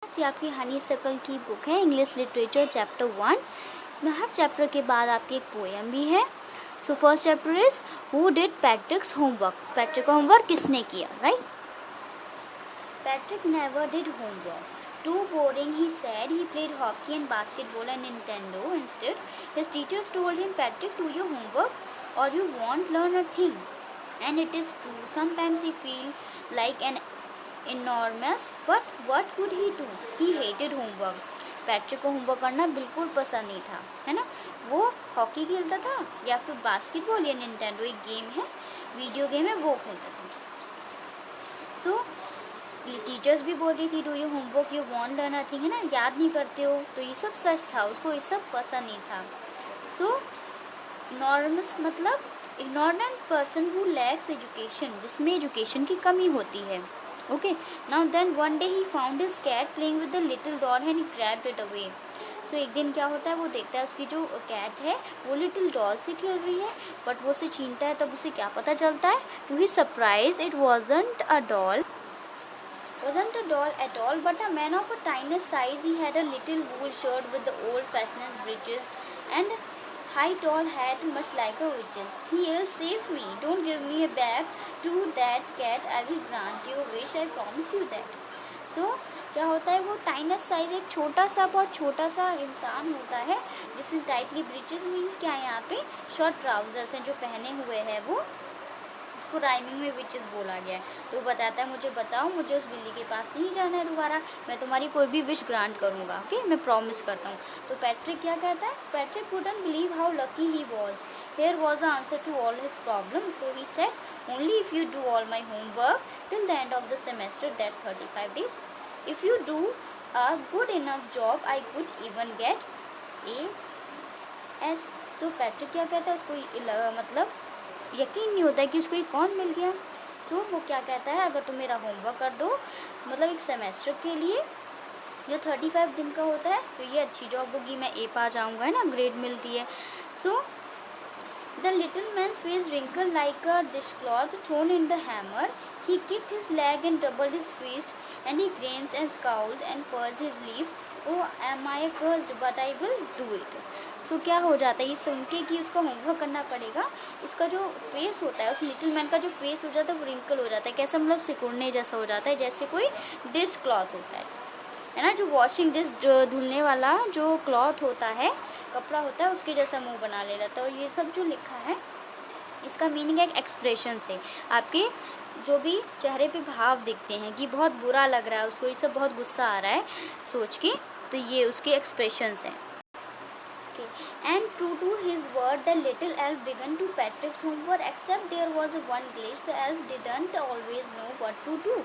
ये आपकी हनी सर्कल की बुक है, इंग्लिश लिटरेचर चैप्टर 1। इसमें हर चैप्टर के बाद आपकी एक पोएम भी है। So first chapter is who did पैट्रिक्स homework. Patrick का होमवर्क किसने किया, right? Patrick never did homework. Too boring, he said. He played hockey and basketball and Nintendo instead. His teachers told him, Patrick, do your homework or you won't learn a thing. And it is true. Sometimes he feels like an enormous, but what could he do? He hated homework. Patrick को homework करना बिल्कुल पसंद नहीं था, है ना। वो hockey खेलता था या फिर बास्केटबॉल या निंटेंडो, एक गेम है, वीडियो गेम है, वो खेलता था। सो ये टीचर्स भी बोलती थी, do you homework you want learn nothing, है ना, याद नहीं करते हो। तो ये सब सच था, उसको ये सब पसंद नहीं था। सो नॉर्मस मतलब ignorant person who lacks education, जिसमें एजुकेशन की कमी होती है। Okay, now then one day he found his cat playing with the little doll and he grabbed it away. So एक दिन क्या होता है, वो देखता है उसकी जो कैट है वो लिटिल डॉल से खेल रही है, बट वो उसे छीनता है। तब उसे क्या पता चलता है, to his surprise it wasn't a doll at all, but a man of a tiny size. He had a little wool shirt with the old-fashioned breeches and high tall hat, much like a witch's. He yelled, "Save me! Don't give me a back to that cat. I will grant you a wish. I promise you that." So क्या होता है, वो टाइनस size, एक छोटा सा, बहुत छोटा सा इंसान होता है जिसने टाइटली ब्रीचेस मीन्स क्या है, यहाँ पे शॉर्ट ट्राउजर्स हैं जो पहने हुए है, वो उसको राइमिंग में विचेस बोला गया है। तो वो बताता है, मुझे बताओ, मुझे उस बिल्ली के पास नहीं जाना है दोबारा, मैं तुम्हारी कोई भी विश ग्रांट करूँगा, ओके, मैं प्रॉमिस करता हूँ। तो पैट्रिक क्या कहता है, Patrick wouldn't believe how lucky he was, here was the answer to all his problem. So he said, only if you do all my homework till the end of the semester, that 35 days. If you do a good enough job, I could even get A. So Patrick क्या कहता है, उसको मतलब यकीन नहीं होता है कि उसको ये कौन मिल गया। सो वो क्या कहता है, अगर तुम मेरा होमवर्क कर दो, मतलब एक सेमेस्टर के लिए जो 35 दिन का होता है, तो ये अच्छी जॉब होगी, मैं ए पा जाऊँगा, है ना, ग्रेड मिलती है। सो the little man's face wrinkled like a dishcloth thrown in the hammer. He kicked his leg and doubled his fist, and he grimaced and scowled and pursed his lips. Oh, am I cursed? But I will do it. So क्या हो जाता है, ये सुन के कि उसका homework करना पड़ेगा, उसका जो फेस होता है, उस लिटिल मैन का जो फेस हो जाता है वो रिंकल हो जाता है, कैसा, मतलब सिकुड़ने जैसा हो जाता है, जैसे कोई डिश क्लॉथ होता है ना, जो वॉशिंग डिश धुलने वाला जो क्लॉथ होता है, कपड़ा होता है, उसके जैसा मुंह बना ले रहा था। और ये सब जो लिखा है, इसका मीनिंग है एक्सप्रेशन से, आपके जो भी चेहरे पे भाव दिखते हैं कि बहुत बुरा लग रहा है उसको, ये सब बहुत गुस्सा आ रहा है सोच के, तो ये उसके एक्सप्रेशंस हैं। And true to his word, the little elf began to Patrick's homework, except there was one glitch. The elf didn't always know what to do.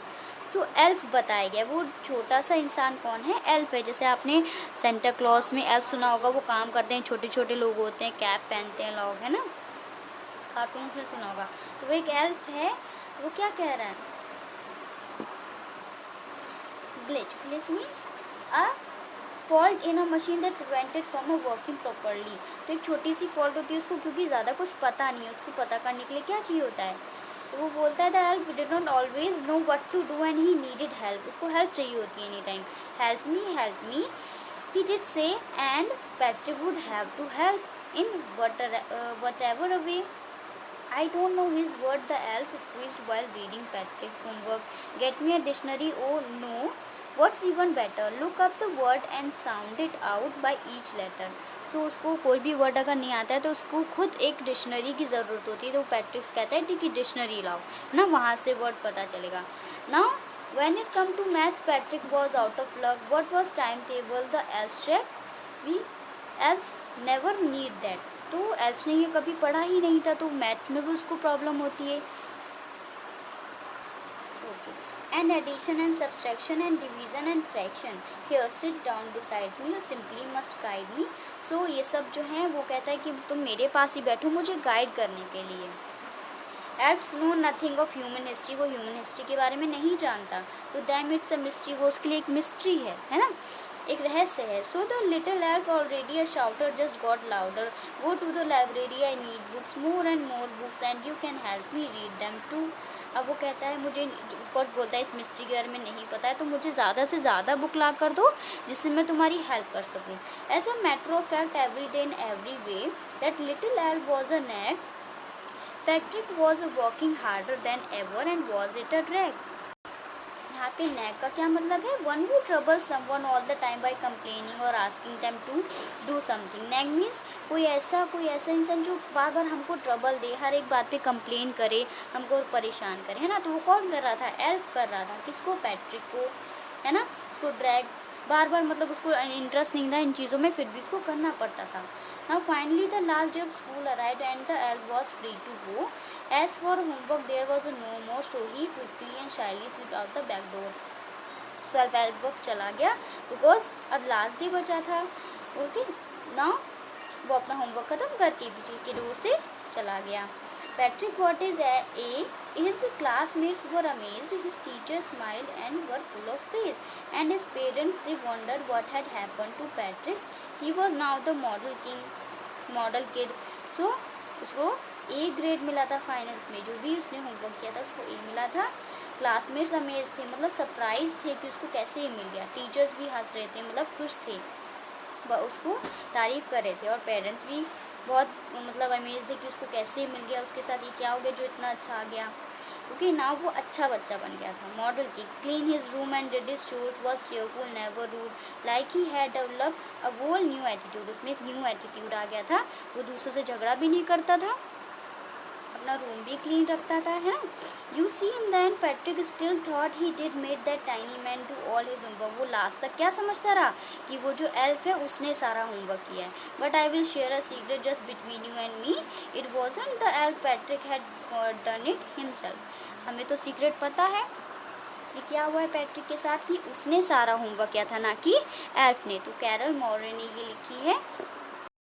So elf बताया गया, वो छोटा सा इंसान कौन है, एल्फ है। जैसे आपने सेंटा क्लॉज में एल्फ सुना होगा, वो काम करते हैं, छोटे छोटे लोग होते हैं, कैप पहनते हैं लोग, है ना, कार्टून्स में सुना होगा। तो वो एक एल्फ है, वो क्या कह रहा है, glitch means a fault in a machine that prevented from a working properly. तो एक छोटी सी फॉल्ट होती है उसको, क्योंकि ज़्यादा कुछ पता नहीं है, उसको पता करने के लिए क्या चाहिए होता है, तो वो बोलता है the help did not always know what to do and he needed help, उसको हेल्प चाहिए होती है any time, help me he did say, and Patrick would have to help in whatever a way. I don't know his word, the elf squeezed while reading Patrick's homework. Get me a dictionary. Oh no, what's even better, look up the word and sound it out by each letter. So उसको कोई भी word अगर नहीं आता है तो उसको खुद एक डिक्शनरी की ज़रूरत होती है। तो पैट्रिक कहता है कि डिक्शनरी लाओ ना, वहाँ से वर्ड पता चलेगा। Now when it come to maths, Patrick was out of luck. What was timetable? The elves checked. We elves never need that. तो एल्फ्स ने ये कभी पढ़ा ही नहीं था, तो मैथ्स में भी उसको प्रॉब्लम होती है। And addition and subtraction and division and fraction. Here sit down beside me, you simply must guide me. So ये सब जो है वो कहता है कि तुम मेरे पास ही बैठो मुझे गाइड करने के लिए। Elves know nothing of human history, वो ह्यूमन हिस्ट्री के बारे में नहीं जानता। तो दैम इट्स अ मिस्ट्री, वो उसके लिए एक मिस्ट्री है ना, एक रहस्य है। So the little elf already a shouter just got louder, go to the library, I need books, more and more books, and you can help me read them too. अब वो कहता है मुझे, ऊपर बोलता है इस मिस्ट्री के बारे में नहीं पता है, तो मुझे ज़्यादा से ज़्यादा बुक ला कर दो जिससे मैं तुम्हारी हेल्प कर सकूँ। As a matter of fact every day in every way that little elf was a nag, Patrick was working harder than ever and was it a drag. यहाँ पे नैग का क्या मतलब है? One who trouble someone all the time by complaining और asking them to do something. Nag means कोई ऐसा इंसान जो बार बार हमको ट्रबल दे, हर एक बात पे कंप्लेन करे, हमको परेशान करे, है ना। तो वो कौन कर रहा था? एल्फ कर रहा था। किसको? पैट्रिक को, है ना। उसको ड्रैग बार बार, मतलब उसको इंटरेस्ट नहीं था इन चीज़ों में, फिर भी उसको करना पड़ता था। Now finally the last day of school arrived and the elf was free to go. As for homework, there was no more, so he quickly and shyly slipped out the back door. So elf चला गया because अब last day बचा था। Okay, now वो अपना homework खत्म करके पीछे के डोर से चला गया। Patrick what is a his classmates were amazed, his teachers smiled and were full of praise, and his parents they wondered what had happened to Patrick. He was now the model kid. So उसको A grade मिला था finals में, जो भी उसने homework किया था उसको ए मिला था। क्लासमेट्स अमेज थे, मतलब सरप्राइज थे कि उसको कैसे ये मिल गया। टीचर्स भी हंस रहे थे, मतलब खुश थे, उसको तारीफ़ कर रहे थे, और पेरेंट्स भी बहुत मतलब अमेज थे कि उसको कैसे मिल गया, उसके साथ ये क्या हो गया जो इतना अच्छा आ गया। क्योंकि ना वो अच्छा बच्चा बन गया था। मॉडल की clean his room and did his chores, was cheerful never rude, like he had developed a whole new attitude. उसमें एक न्यू एटीट्यूड आ गया था, वो दूसरों से झगड़ा भी नहीं करता था, अपना रूम भी क्लीन रखता था, है ना। You see in the end Patrick still thought he did made that tiny man do all his homework. वो लास्ट तक क्या समझता रहा कि वो जो एल्फ है उसने सारा होमवर्क किया है। But I will share a secret just between you and me, it wasn't the elf, Patrick had done it himself. हमें तो सीक्रेट पता है ये क्या हुआ है पैट्रिक के साथ, कि उसने सारा होमवर्क किया था, ना कि एल्फ ने। तो कैरल मोरे ने ये लिखी है